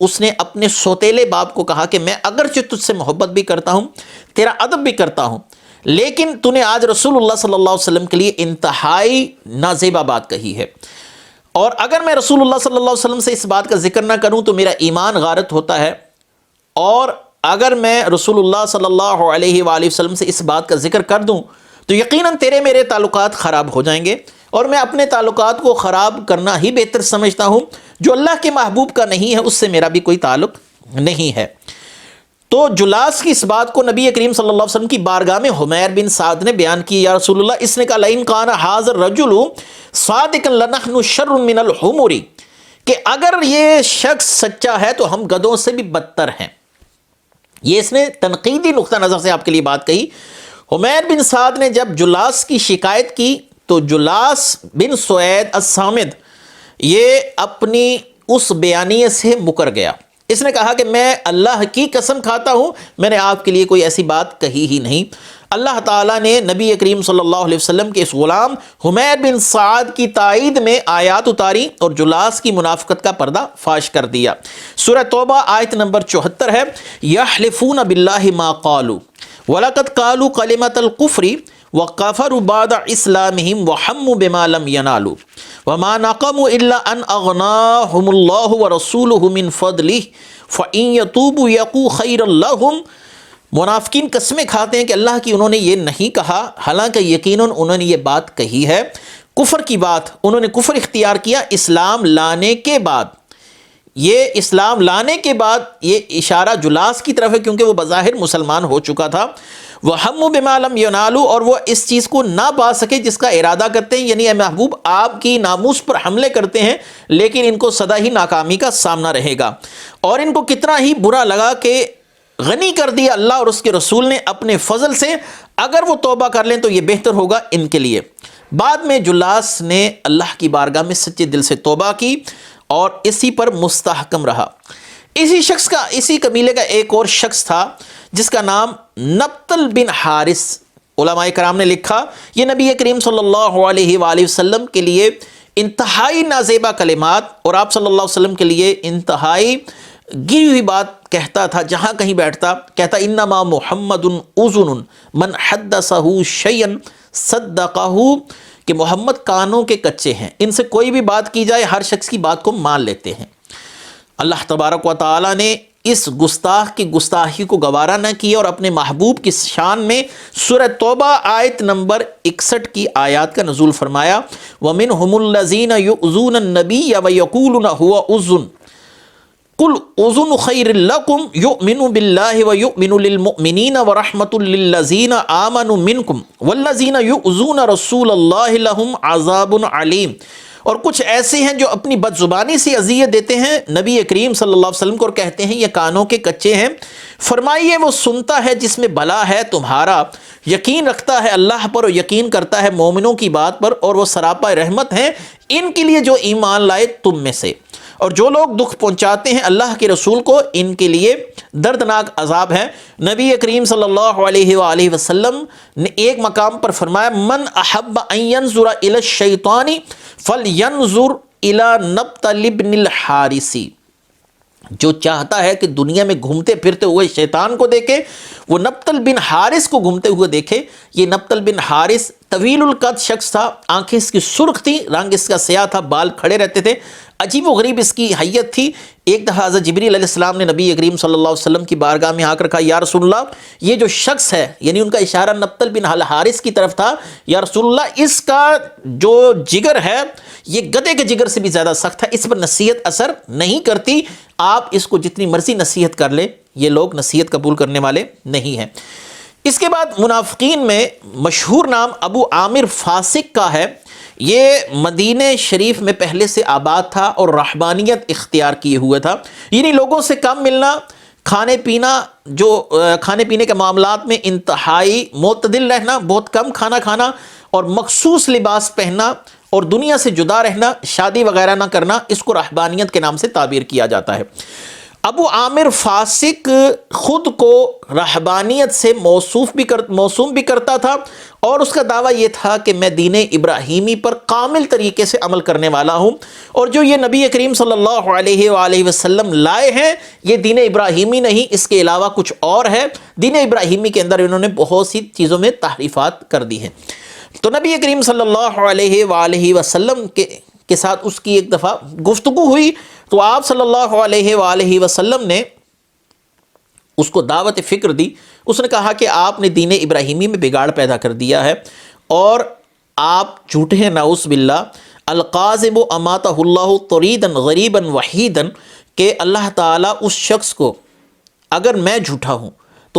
اس نے اپنے سوتیلے باپ کو کہا کہ میں اگرچہ تجھ سے محبت بھی کرتا ہوں، تیرا ادب بھی کرتا ہوں، لیکن تو نے آج رسول اللہ صلی اللہ علیہ وسلم کے لیے انتہائی نازیبا بات کہی ہے، اور اگر میں رسول اللہ صلی اللہ علیہ وسلم سے اس بات کا ذکر نہ کروں تو میرا ایمان غارت ہوتا ہے، اور اگر میں رسول اللہ صلی اللہ علیہ وآلہ وسلم سے اس بات کا ذکر کر دوں تو یقیناً تیرے میرے تعلقات خراب ہو جائیں گے، اور میں اپنے تعلقات کو خراب کرنا ہی بہتر سمجھتا ہوں، جو اللہ کے محبوب کا نہیں ہے اس سے میرا بھی کوئی تعلق نہیں ہے۔ تو جلاس کی اس بات کو نبی کریم صلی اللہ علیہ وسلم کی بارگاہ میں حمیر بن سعد نے بیان کی، یا رسول اللہ، اس نے کہا لَإِن كَانَ هَذَا الرَّجُلُ صَادِقًا لَنَحْنُ شَرٌّ مِّنَ الْحُمُرِ، کہ اگر یہ شخص سچا ہے تو ہم گدھوں سے بھی بدتر ہیں. یہ اس نے تنقیدی نقطہ نظر سے آپ کے لیے بات کہی. حمید بن سعد نے جب جلاس کی شکایت کی تو جلاس بن سوید الصامد یہ اپنی اس بیانیے سے مکر گیا. اس نے کہا کہ میں اللہ کی قسم کھاتا ہوں میں نے آپ کے لیے کوئی ایسی بات کہی ہی نہیں. اللہ تعالیٰ نے نبی کریم صلی اللہ علیہ وسلم کے اس غلام حمید بن سعد کی تائید میں آیات اتاری اور جلاس کی منافقت کا پردہ فاش کر دیا. سورہ توبہ آیت نمبر 74 ہے یحلفون باللہ ما قالوا وَلَقَدْ قَالُوا كَلِمَةَ الْكُفْرِ وَكَفَرُوا بَعْدَ إِسْلَامِهِمْ وَحَمُّوا بِمَا لَمْ يَنَالُوا وَمَا نَقَمُوا إِلَّا أَنْ أَغْنَاهُمُ اللَّهُ وَرَسُولُهُ مِنْ فَضْلِهِ فَإِنْ يَتُوبُوا يَكُونْ خَيْرًا لَهُمْ. منافقین قسمیں کھاتے ہیں کہ اللہ کی انہوں نے یہ نہیں کہا، حالانکہ یقیناً انہوں نے یہ بات کہی ہے. کفر کی بات، انہوں نے کفر اختیار کیا اسلام لانے کے بعد. یہ اسلام لانے کے بعد یہ اشارہ جلاس کی طرف ہے کیونکہ وہ بظاہر مسلمان ہو چکا تھا. وَحَمُّوا بِمَا لَمْ يَنَالُوا اور وہ اس چیز کو نہ پا سکے جس کا ارادہ کرتے ہیں، یعنی اے محبوب آپ کی ناموس پر حملے کرتے ہیں لیکن ان کو سدا ہی ناکامی کا سامنا رہے گا. اور ان کو کتنا ہی برا لگا کہ غنی کر دیا اللہ اور اس کے رسول نے اپنے فضل سے، اگر وہ توبہ کر لیں تو یہ بہتر ہوگا ان کے لیے. بعد میں جلاس نے اللہ کی بارگاہ میں سچے دل سے توبہ کی اور اسی پر مستحکم رہا. اسی قبیلے کا ایک اور شخص تھا جس کا نام نبطل بن حارث. علماء کرام نے لکھا یہ نبی کریم صلی اللہ علیہ وآلہ وسلم کے لیے انتہائی نازیبا کلمات اور آپ صلی اللہ علیہ وسلم کے لیے انتہائی گری ہوئی بات کہتا تھا. جہاں کہیں بیٹھتا کہتا انما محمد اذن من حدثہ شیئا صدقہ، کہ محمد کانوں کے کچے ہیں، ان سے کوئی بھی بات کی جائے ہر شخص کی بات کو مان لیتے ہیں. اللہ تبارک و تعالی نے اس گستاخ کی گستاخی کو گوارا نہ کیا اور اپنے محبوب کی شان میں سورہ توبہ آیت نمبر 61 کی آیات کا نزول فرمایا. وَمِنْهُمُ الَّذِينَ يُؤْذُونَ النَّبِيَّ وَيَقُولُونَ هُوَ أُذُنٌ قُلْ أُذُنُ خَيْرٍ لَكُمْ يُؤْمِنُ بِاللَّهِ وَيُؤْمِنُ لِلْمُؤْمِنِينَ وَرَحْمَةٌ لِلَّذِينَ آمَنُوا مِنْكُمْ وَالَّذِينَ يُؤْذُونَ رَسُولَ اللَّهِ لَهُمْ عَذَابٌ عَلِيمٌ. اور کچھ ایسے ہیں جو اپنی بد زبانی سے اذیت دیتے ہیں نبی کریم صلی اللہ علیہ وسلم کو اور کہتے ہیں یہ کانوں کے کچے ہیں. فرمائیے وہ سنتا ہے جس میں بلا ہے تمہارا، یقین رکھتا ہے اللہ پر اور یقین کرتا ہے مومنوں کی بات پر، اور وہ سراپا رحمت ہیں ان کے لیے جو ایمان لائے تم میں سے. اور جو لوگ دکھ پہنچاتے ہیں اللہ کے رسول کو ان کے لیے دردناک عذاب ہے. نبی کریم صلی اللہ علیہ وآلہ وسلم نے ایک مقام پر فرمایا من احب ان ينظر الى الشیطان فلینظر الى نبطل بن الحارث. جو چاہتا ہے کہ دنیا میں گھومتے پھرتے ہوئے شیطان کو دیکھے وہ نبطل بن حارث کو گھومتے ہوئے دیکھے. یہ نبطل بن حارث طویل القد شخص تھا، آنکھیں اس کی سرخ تھی، رنگ اس کا سیاہ تھا، بال کھڑے رہتے تھے، عجیب و غریب اس کی حیت تھی. ایک دفعہ حضرت جبریل علیہ السلام نے نبی کریم صلی اللہ علیہ وسلم کی بارگاہ میں آ کر کہا یا رسول اللہ یہ جو شخص ہے، یعنی ان کا اشارہ نبطل بن حارث کی طرف تھا، یا رسول اللہ اس کا جو جگر ہے یہ گدھے کے جگر سے بھی زیادہ سخت ہے، اس پر نصیحت اثر نہیں کرتی، آپ اس کو جتنی مرضی نصیحت کر لیں یہ لوگ نصیحت قبول کرنے والے نہیں ہیں. اس کے بعد منافقین میں مشہور نام ابو عامر فاسق کا ہے. یہ مدینہ شریف میں پہلے سے آباد تھا اور رہبانیت اختیار کیے ہوئے تھا، یعنی لوگوں سے کم ملنا، کھانے پینے کے معاملات میں انتہائی معتدل رہنا، بہت کم کھانا کھانا اور مخصوص لباس پہننا اور دنیا سے جدا رہنا، شادی وغیرہ نہ کرنا، اس کو رہبانیت کے نام سے تعبیر کیا جاتا ہے. ابو عامر فاسق خود کو رہبانیت سے موسوم بھی کرتا تھا اور اس کا دعویٰ یہ تھا کہ میں دین ابراہیمی پر کامل طریقے سے عمل کرنے والا ہوں، اور جو یہ نبی کریم صلی اللہ علیہ وآلہ وسلم لائے ہیں یہ دین ابراہیمی نہیں، اس کے علاوہ کچھ اور ہے. دین ابراہیمی کے اندر انہوں نے بہت سی چیزوں میں تحریفات کر دی ہیں. تو نبی کریم صلی اللہ علیہ وآلہ وسلم کے ساتھ اس کی ایک دفعہ گفتگو ہوئی تو آپ صلی اللہ علیہ وآلہ وسلم نے اس کو دعوت فکر دی. اس نے کہا کہ آپ نے دین ابراہیمی میں بگاڑ پیدا کر دیا ہے اور آپ جھوٹے ہیں نعوذ باللہ. القاذب اماتہ اللہ طریدا غریبا وحیدا، کہ اللہ تعالیٰ اس شخص کو، اگر میں جھوٹا ہوں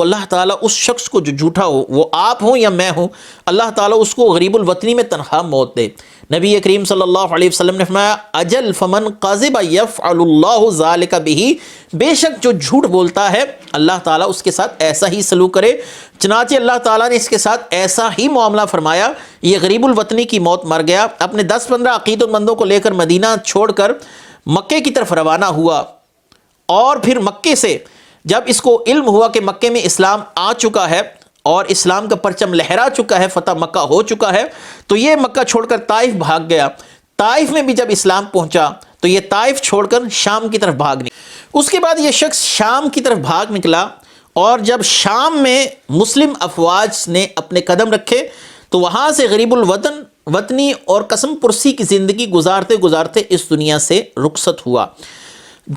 تو اللہ تعالیٰ اس شخص کو جو جھوٹا ہو، وہ آپ ہوں یا میں ہوں، اللہ تعالیٰ اس کو غریب الوطنی میں تنہا موت دے۔ نبی کریم صلی اللہ علیہ وسلم نے فرمایا اجل فمن قذب یفعل اللہ ذلک بہ، بے شک جو جھوٹ بولتا ہے اللہ تعالیٰ اس کے ساتھ ایسا ہی سلوک کرے۔ چنانچہ اللہ تعالیٰ نے اس کے ساتھ ایسا ہی معاملہ فرمایا۔ یہ غریب الوطنی کی موت مر گیا، اپنے 10-15 عقیدت مندوں کو لے کر مدینہ چھوڑ کر مکے کی طرف روانہ ہوا، اور پھر مکے سے جب اس کو علم ہوا کہ مکے میں اسلام آ چکا ہے اور اسلام کا پرچم لہرا چکا ہے، فتح مکہ ہو چکا ہے، تو یہ مکہ چھوڑ کر طائف بھاگ گیا۔ طائف میں بھی جب اسلام پہنچا تو یہ طائف چھوڑ کر شام کی طرف بھاگ نکلا۔ اس کے بعد یہ شخص شام کی طرف بھاگ نکلا، اور جب شام میں مسلم افواج نے اپنے قدم رکھے تو وہاں سے غریب الوطنی اور قسم پرسی کی زندگی گزارتے گزارتے اس دنیا سے رخصت ہوا۔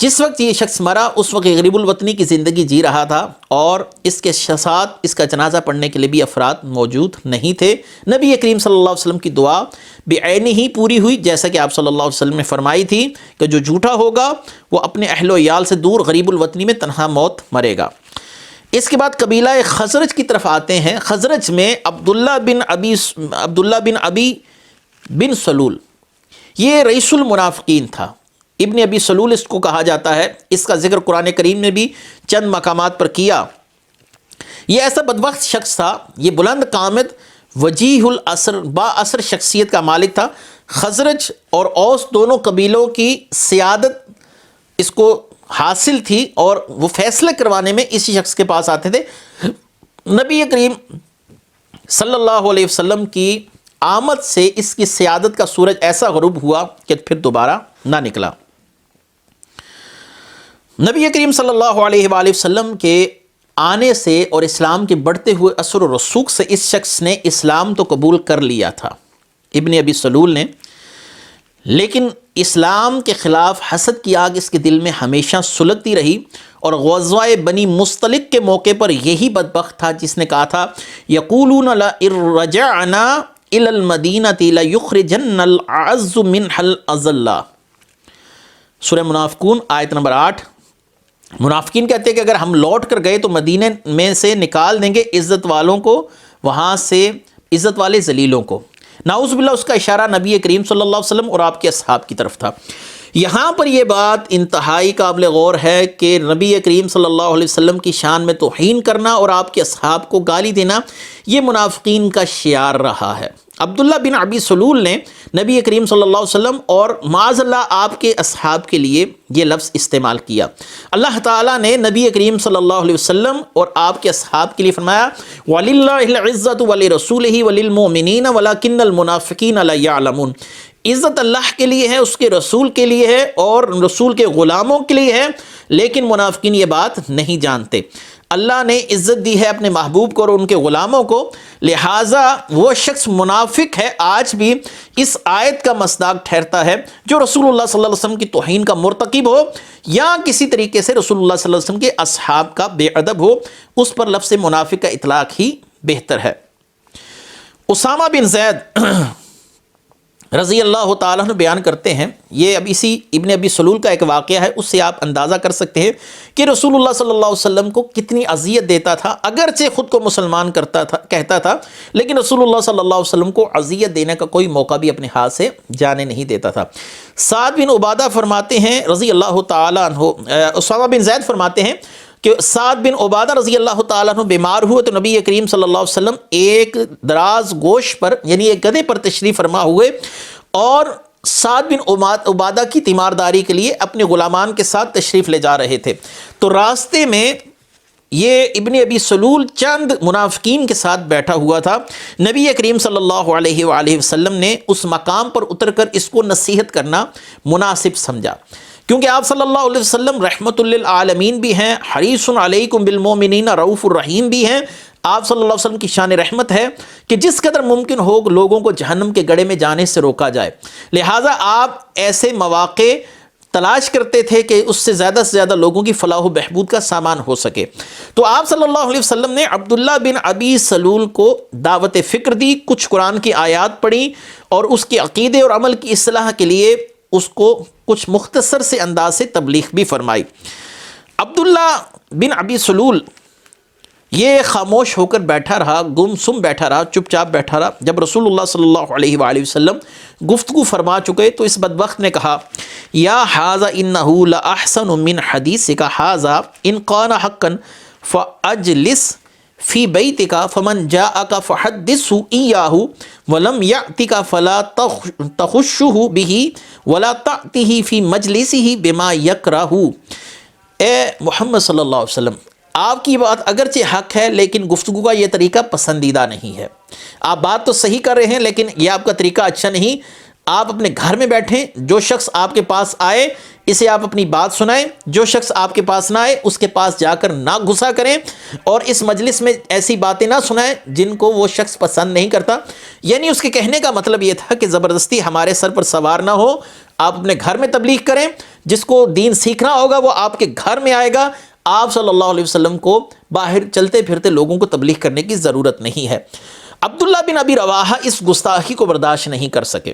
جس وقت یہ شخص مرا اس وقت غریب الوطنی کی زندگی جی رہا تھا، اور اس کے ساتھ اس کا جنازہ پڑھنے کے لیے بھی افراد موجود نہیں تھے۔ نبی کریم صلی اللہ علیہ وسلم کی دعا بعینی ہی پوری ہوئی، جیسا کہ آپ صلی اللہ علیہ وسلم نے فرمائی تھی کہ جو جھوٹا ہوگا وہ اپنے اہل و عیال سے دور غریب الوطنی میں تنہا موت مرے گا۔ اس کے بعد قبیلہ خزرج کی طرف آتے ہیں۔ خزرج میں عبداللہ بن ابی بن سلول، یہ رئیس المنافقین تھا۔ ابن ابی سلول اس کو کہا جاتا ہے، اس کا ذکر قرآن کریم نے بھی چند مقامات پر کیا۔ یہ ایسا بدبخت شخص تھا، یہ بلند قامت وجیح الاثر با اثر شخصیت کا مالک تھا۔ خزرج اور اوس دونوں قبیلوں کی سیادت اس کو حاصل تھی، اور وہ فیصلہ کروانے میں اسی شخص کے پاس آتے تھے۔ نبی کریم صلی اللہ علیہ وسلم کی آمد سے اس کی سیادت کا سورج ایسا غروب ہوا کہ پھر دوبارہ نہ نکلا۔ نبی کریم صلی اللہ علیہ وآلہ وسلم کے آنے سے اور اسلام کے بڑھتے ہوئے اثر و رسوخ سے اس شخص نے اسلام تو قبول کر لیا تھا، ابن ابی سلول نے، لیکن اسلام کے خلاف حسد کی آگ اس کے دل میں ہمیشہ سلگتی رہی، اور غزوہ بنی مستلق کے موقع پر یہی بدبخت تھا جس نے کہا تھا یقولون لئن رجعنا الی المدینۃ لیخرجن الاعز منها الاذل۔ سورہ منافقون آیت نمبر 8۔ منافقین کہتے ہیں کہ اگر ہم لوٹ کر گئے تو مدینے میں سے نکال دیں گے عزت والوں کو، وہاں سے عزت والے ذلیلوں کو۔ نعوذ باللہ، اس کا اشارہ نبی کریم صلی اللہ علیہ وسلم اور آپ کے اصحاب کی طرف تھا۔ یہاں پر یہ بات انتہائی قابل غور ہے کہ نبی کریم صلی اللہ علیہ وسلم کی شان میں توہین کرنا اور آپ کے اصحاب کو گالی دینا یہ منافقین کا شعار رہا ہے۔ عبداللہ بن ابی سلول نے نبی کریم صلی اللہ علیہ وسلم اور معاذ اللہ آپ کے اصحاب کے لیے یہ لفظ استعمال کیا۔ اللہ تعالیٰ نے نبی کریم صلی اللہ علیہ وسلم اور آپ کے اصحاب کے لیے فرمایا وَلِلَّهِ الْعِزَّةُ وَلِرَسُولِهِ وَلِلْمُؤْمِنِينَ وَلَكِنَّ الْمُنَافِقِينَ لَا يَعْلَمُونَ۔ عزت اللہ کے لیے ہے، اس کے رسول کے لیے ہے، اور رسول کے غلاموں کے لیے ہے، لیکن منافقین یہ بات نہیں جانتے۔ اللہ نے عزت دی ہے اپنے محبوب کو اور ان کے غلاموں کو، لہٰذا وہ شخص منافق ہے آج بھی اس آیت کا مصداق ٹھہرتا ہے جو رسول اللہ صلی اللہ علیہ وسلم کی توہین کا مرتکب ہو، یا کسی طریقے سے رسول اللہ صلی اللہ علیہ وسلم کے اصحاب کا بے ادب ہو، اس پر لفظ منافق کا اطلاق ہی بہتر ہے۔ اسامہ بن زید رضی اللہ تعالیٰ عنہ بیان کرتے ہیں، یہ اب اسی ابن ابی سلول کا ایک واقعہ ہے، اس سے آپ اندازہ کر سکتے ہیں کہ رسول اللہ صلی اللہ علیہ وسلم کو کتنی اذیت دیتا تھا، اگرچہ خود کو مسلمان کہتا تھا، لیکن رسول اللہ صلی اللہ علیہ وسلم کو اذیت دینے کا کوئی موقع بھی اپنے ہاتھ سے جانے نہیں دیتا تھا۔ سعد بن عبادہ فرماتے ہیں رضی اللہ تعالیٰ عنہ، اسامہ بن زید فرماتے ہیں کہ سعد بن عبادہ رضی اللہ تعالیٰ عنہ بیمار ہوئے تو نبی کریم صلی اللہ علیہ وسلم ایک دراز گوش پر یعنی ایک گدھے پر تشریف فرما ہوئے، اور سعد بن عبادہ کی تیمارداری کے لیے اپنے غلامان کے ساتھ تشریف لے جا رہے تھے، تو راستے میں یہ ابن ابی سلول چند منافقین کے ساتھ بیٹھا ہوا تھا۔ نبی کریم صلی اللہ علیہ وآلہ وسلم نے اس مقام پر اتر کر اس کو نصیحت کرنا مناسب سمجھا، کیونکہ آپ صلی اللہ علیہ وسلم رحمت للعالمین بھی ہیں، حریص علیکم بالمؤمنین رؤوف الرحیم بھی ہیں۔ آپ صلی اللہ علیہ وسلم کی شان رحمت ہے کہ جس قدر ممکن ہو لوگوں کو جہنم کے گڑھے میں جانے سے روکا جائے، لہٰذا آپ ایسے مواقع تلاش کرتے تھے کہ اس سے زیادہ لوگوں کی فلاح و بہبود کا سامان ہو سکے۔ تو آپ صلی اللہ علیہ وسلم نے عبداللہ بن ابی سلول کو دعوت فکر دی، کچھ قرآن کی آیات پڑھی، اور اس کے عقیدے اور عمل کی اصلاح کے لیے اس کو کچھ مختصر سے انداز سے تبلیغ بھی فرمائی۔ عبداللہ بن ابی سلول یہ خاموش ہو کر بیٹھا رہا، گم سم بیٹھا رہا، چپ چاپ بیٹھا رہا۔ جب رسول اللہ صلی اللہ علیہ وآلہ وسلم گفتگو فرما چکے تو اس بدبخت نے کہا یا ھذا انہ لاحسن من حدیثک ھذا ان کان حقا فاجلس فی بیتک فمن جاءک فحدثہ ایاہ ولم یأتک فلا تخشہ بہ ولا تأتہ فی مجلسہ بما یکرہ۔ اے محمد صلی اللہ علیہ وسلم، آپ کی بات اگرچہ حق ہے لیکن گفتگو کا یہ طریقہ پسندیدہ نہیں ہے۔ آپ بات تو صحیح کر رہے ہیں لیکن یہ آپ کا طریقہ اچھا نہیں۔ آپ اپنے گھر میں بیٹھیں، جو شخص آپ کے پاس آئے اسے آپ اپنی بات سنائیں، جو شخص آپ کے پاس نہ آئے اس کے پاس جا کر نہ گھسا کریں، اور اس مجلس میں ایسی باتیں نہ سنائیں جن کو وہ شخص پسند نہیں کرتا۔ یعنی اس کے کہنے کا مطلب یہ تھا کہ زبردستی ہمارے سر پر سوار نہ ہو، آپ اپنے گھر میں تبلیغ کریں، جس کو دین سیکھنا ہوگا وہ آپ کے گھر میں آئے گا۔ آپ صلی اللہ علیہ وسلم کو باہر چلتے پھرتے لوگوں کو تبلیغ کرنے کی ضرورت نہیں ہے۔ عبداللہ بن ابی رواحہ اس گستاخی کو برداشت نہیں کر سکے۔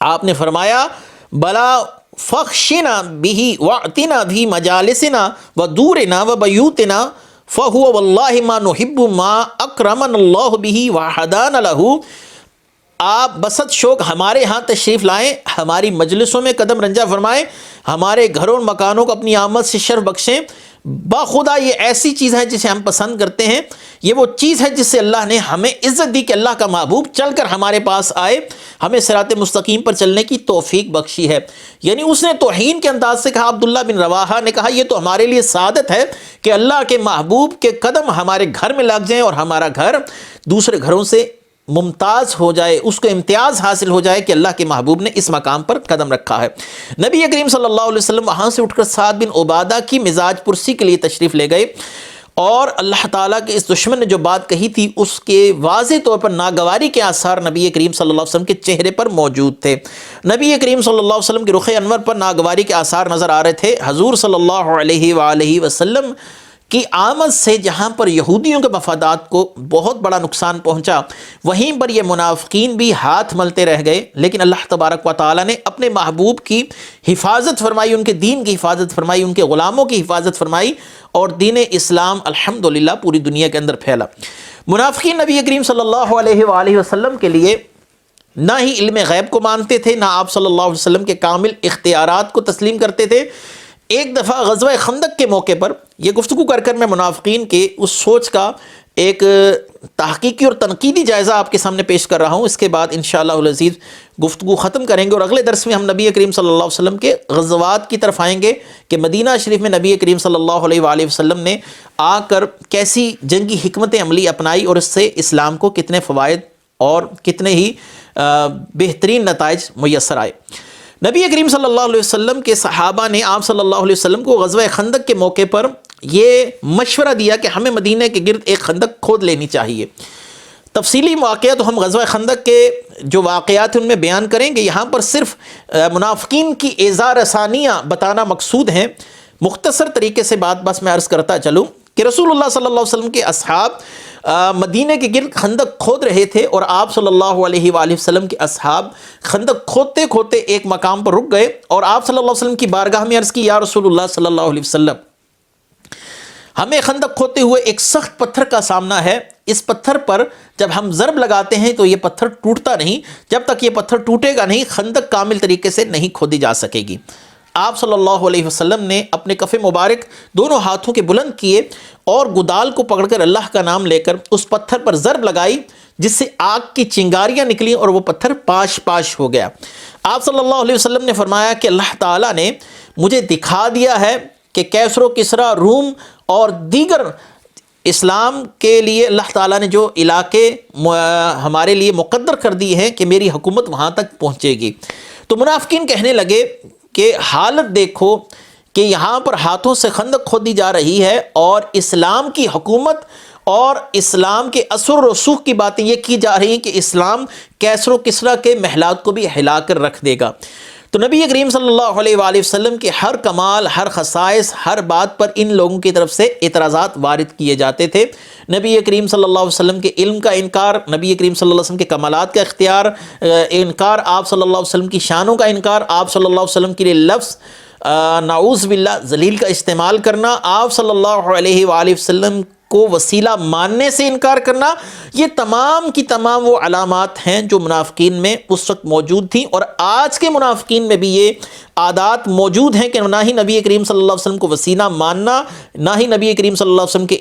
آپ نے فرمایا بلا فخشنا بہ واعتنا بھی مجالسنا ودورنا وبیوتنا فہو واللہ ما نحب ما اکرمنا اللہ بہ وحدانا لہ۔ آپ بسط شوق ہمارے ہاں تشریف لائیں، ہماری مجلسوں میں قدم رنجہ فرمائیں، ہمارے گھروں مکانوں کو اپنی آمد سے شرف بخشیں۔ باخدا یہ ایسی چیز ہے جسے ہم پسند کرتے ہیں، یہ وہ چیز ہے جس سے اللہ نے ہمیں عزت دی کہ اللہ کا محبوب چل کر ہمارے پاس آئے، ہمیں صراط مستقیم پر چلنے کی توفیق بخشی ہے۔ یعنی اس نے توہین کے انداز سے کہا، عبداللہ بن رواحہ نے کہا یہ تو ہمارے لیے سعادت ہے کہ اللہ کے محبوب کے قدم ہمارے گھر میں لگ جائیں اور ہمارا گھر دوسرے گھروں سے ممتاز ہو جائے، اس کو امتیاز حاصل ہو جائے کہ اللہ کے محبوب نے اس مقام پر قدم رکھا ہے۔ نبی کریم صلی اللہ علیہ وسلم وہاں سے اٹھ کر سعد بن عبادہ کی مزاج پرسی کے لیے تشریف لے گئے، اور اللہ تعالیٰ کے اس دشمن نے جو بات کہی تھی اس کے واضح طور پر ناگواری کے آثار نبی کریم صلی اللہ علیہ وسلم کے چہرے پر موجود تھے۔ نبی کریم صلی اللہ علیہ وسلم کے رخ انور پر ناگواری کے آثار نظر آ رہے تھے۔ حضور صلی اللہ علیہ وآلہ وسلم کی آمد سے جہاں پر یہودیوں کے مفادات کو بہت بڑا نقصان پہنچا، وہیں پر یہ منافقین بھی ہاتھ ملتے رہ گئے، لیکن اللہ تبارک و تعالیٰ نے اپنے محبوب کی حفاظت فرمائی، ان کے دین کی حفاظت فرمائی، ان کے غلاموں کی حفاظت فرمائی، اور دین اسلام الحمدللہ پوری دنیا کے اندر پھیلا۔ منافقین نبی کریم صلی اللہ علیہ وآلہ وسلم کے لیے نہ ہی علم غیب کو مانتے تھے، نہ آپ صلی اللہ علیہ وسلم کے کامل اختیارات کو تسلیم کرتے تھے۔ ایک دفعہ غزوہ خندق کے موقع پر یہ گفتگو کر کر میں منافقین کے اس سوچ کا ایک تحقیقی اور تنقیدی جائزہ آپ کے سامنے پیش کر رہا ہوں۔ اس کے بعد انشاءاللہ العزیز گفتگو ختم کریں گے، اور اگلے درس میں ہم نبی کریم صلی اللہ علیہ وسلم کے غزوات کی طرف آئیں گے کہ مدینہ شریف میں نبی کریم صلی اللہ علیہ وآلہ وسلم نے آ کر کیسی جنگی حکمت عملی اپنائی، اور اس سے اسلام کو کتنے فوائد اور کتنے ہی بہترین نتائج میسر آئے۔ نبی کریم صلی اللہ علیہ وسلم کے صحابہ نے آپ صلی اللہ علیہ وسلم کو غزوہ خندق کے موقع پر یہ مشورہ دیا کہ ہمیں مدینہ کے گرد ایک خندق کھود لینی چاہیے۔ تفصیلی واقعات تو ہم غزوہ خندق کے جو واقعات ہیں ان میں بیان کریں گے، یہاں پر صرف منافقین کی ایذا رسانیاں بتانا مقصود ہیں۔ مختصر طریقے سے بات بس میں عرض کرتا چلوں کہ رسول اللہ صلی اللہ علیہ وسلم کے اصحاب مدینہ کے گرد خندق کھود رہے تھے، اور آپ صلی اللہ علیہ وآلہ وسلم کے اصحاب خندق کھودتے کھودتے ایک مقام پر رک گئے، اور آپ صلی اللہ علیہ وسلم کی بارگاہ میں عرض کی، یا رسول اللہ صلی اللہ علیہ وسلم، ہمیں خندق کھودتے ہوئے ایک سخت پتھر کا سامنا ہے، اس پتھر پر جب ہم ضرب لگاتے ہیں تو یہ پتھر ٹوٹتا نہیں، جب تک یہ پتھر ٹوٹے گا نہیں خندق کامل طریقے سے نہیں کھودی جا سکے گی۔ آپ صلی اللہ علیہ وسلم نے اپنے کف مبارک دونوں ہاتھوں کے بلند کیے اور گدال کو پکڑ کر اللہ کا نام لے کر اس پتھر پر ضرب لگائی، جس سے آگ کی چنگاریاں نکلیں اور وہ پتھر پاش پاش ہو گیا۔ آپ صلی اللہ علیہ وسلم نے فرمایا کہ اللہ تعالیٰ نے مجھے دکھا دیا ہے کہ کیسر و کسریٰ، روم اور دیگر اسلام کے لیے اللہ تعالیٰ نے جو علاقے ہمارے لیے مقدر کر دی ہیں کہ میری حکومت وہاں تک پہنچے گی۔ تو منافقین کہنے لگے کہ حالت دیکھو کہ یہاں پر ہاتھوں سے خندق کھودی جا رہی ہے، اور اسلام کی حکومت اور اسلام کے اثر و رسوخ کی باتیں یہ کی جا رہی ہیں کہ اسلام کیسر و کسریٰ کے محلات کو بھی ہلا کر رکھ دے گا۔ تو نبی کریم صلی اللہ علیہ وآلہ وسلم کے ہر کمال، ہر خصائص، ہر بات پر ان لوگوں کی طرف سے اعتراضات وارد کیے جاتے تھے۔ نبی کریم صلی اللہ علیہ وسلم کے علم کا انکار، نبی کریم صلی اللہ علیہ وسلم کے کمالات کا انکار، آپ صلی اللہ علیہ وسلم کی شانوں کا انکار، آپ صلی اللہ علیہ وسلم کے لیے لفظ نعوذ باللہ ذلیل کا استعمال کرنا، آپ صلی اللہ علیہ وآلہ وسلم کو وسیلہ ماننے سے انکار کرنا، یہ تمام کی تمام وہ علامات ہیں جو منافقین میں اس وقت موجود تھیں، اور آج کے منافقین میں بھی یہ عادات موجود ہیں کہ نہ ہی نبی کریم صلی اللہ علیہ وسلم کو وسیلہ ماننا، نہ ہی نبی کریم صلی اللہ علیہ وسلم کے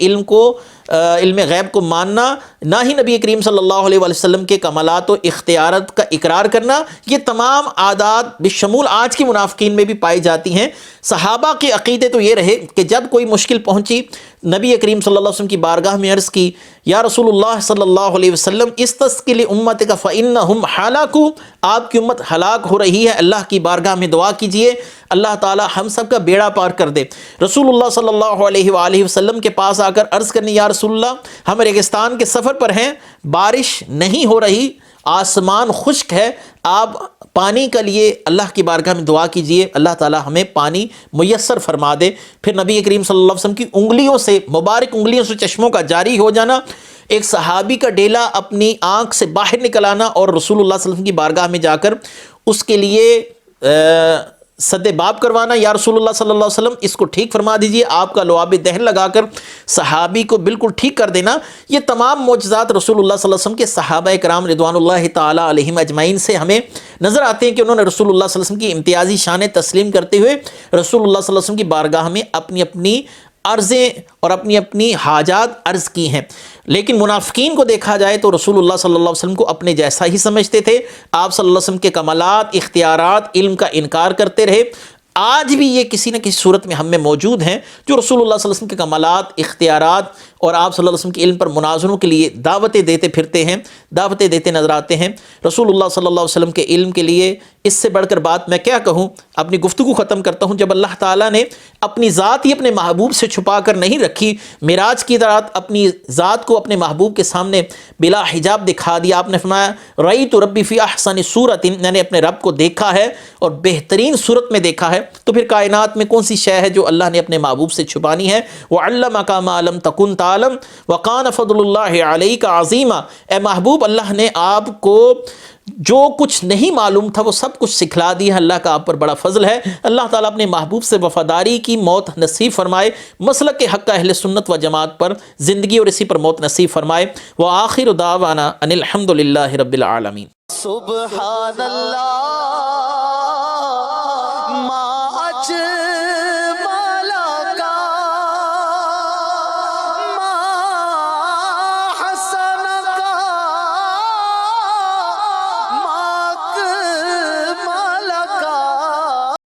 علم غیب کو ماننا، نہ ہی نبی کریم صلی اللہ علیہ وسلم کے کمالات و اختیارات کا اقرار کرنا، یہ تمام عادات بشمول آج کے منافقین میں بھی پائی جاتی ہیں۔ صحابہ کے عقیدے تو یہ رہے کہ جب کوئی مشکل پہنچی، نبی کریم صلی اللہ علیہ وسلم کی بارگاہ میں عرض کی، یا رسول اللہ صلی اللہ علیہ وسلم استسقِ لِأُمَّتِكَ فَإِنَّهُمْ هَلَكُوا، آپ کی امت ہلاک ہو رہی ہے، اللہ کی بارگاہ میں دعا کیجئے اللہ تعالی ہم سب کا بیڑا پار کر دے۔ رسول اللہ صلی اللہ علیہ وآلہ وسلم کے پاس آ کر عرض کرنی، یا رسول اللہ ہم ریگستان کے سفر پر ہیں، بارش نہیں ہو رہی، آسمان خشک ہے، آپ پانی کے لیے اللہ کی بارگاہ میں دعا کیجئے اللہ تعالی ہمیں پانی میسر فرما دے۔ پھر نبی کریم صلی اللہ علیہ وسلم کی انگلیوں سے، مبارک انگلیوں سے چشموں کا جاری ہو جانا، ایک صحابی کا ڈیلا اپنی آنکھ سے باہر نکل آنا اور رسول اللہ صلی اللہ علیہ وسلم کی بارگاہ میں جا کر اس کے لیے سد باب کروانا، یا رسول اللہ صلی اللہ علیہ وسلم اس کو ٹھیک فرما دیجئے، آپ کا لعاب دہن لگا کر صحابی کو بالکل ٹھیک کر دینا۔ یہ تمام معجزات رسول اللہ صلی اللہ علیہ وسلم کے صحابہ کرام رضوان اللہ تعالی علیہم اجمعین سے ہمیں نظر آتے ہیں کہ انہوں نے رسول اللہ صلی اللہ علیہ وسلم کی امتیازی شانیں تسلیم کرتے ہوئے رسول اللہ صلی اللہ علیہ وسلم کی بارگاہ میں اپنی اپنی عرضیں اور اپنی اپنی حاجات عرض کی ہیں۔ لیکن منافقین کو دیکھا جائے تو رسول اللہ صلی اللہ علیہ وسلم کو اپنے جیسا ہی سمجھتے تھے، آپ صلی اللہ علیہ وسلم کے کمالات، اختیارات، علم کا انکار کرتے رہے۔ آج بھی یہ کسی نہ کسی صورت میں ہم میں موجود ہیں جو رسول اللہ صلی اللہ علیہ وسلم کے کمالات، اختیارات اور آپ صلی اللہ علیہ وسلم کے علم پر مناظروں کے لیے دعوتیں دیتے پھرتے ہیں، دعوتیں دیتے نظر آتے ہیں۔ رسول اللہ صلی اللہ علیہ وسلم کے علم کے لیے اس سے بڑھ کر بات میں کیا کہوں، اپنی گفتگو ختم کرتا ہوں۔ جب اللہ تعالیٰ نے اپنی ذات ہی اپنے محبوب سے چھپا کر نہیں رکھی، معراج کی رات اپنی ذات کو اپنے محبوب کے سامنے بلا حجاب دکھا دیا، آپ نے فرمایا رأیت ربی فی احسن صورت، میں نے اپنے رب کو دیکھا ہے اور بہترین صورت میں دیکھا ہے، تو پھر کائنات میں کون سی شے ہے جو اللہ نے اپنے محبوب سے چھپانی ہے؟ وَعَلَّمَكَ مَا لَمْ تَكُنْ تَعْلَمْ وَكَانَ فَضْلُ اللَّهِ عَلَيْكَ عَظِيمًا، اے محبوب اللہ نے آپ کو جو کچھ نہیں معلوم تھا وہ سب کچھ سکھلا دیا، اللہ کا آپ پر بڑا فضل ہے۔ اللہ تعالیٰ اپنے محبوب سے وفاداری کی موت نصیب فرمائے، مسلک کے حق اہل سنت و جماعت پر زندگی اور اسی پر موت نصیب فرمائے۔ وآخر دعوانا ان الحمد للہ رب العالمین۔ سبحان اللہ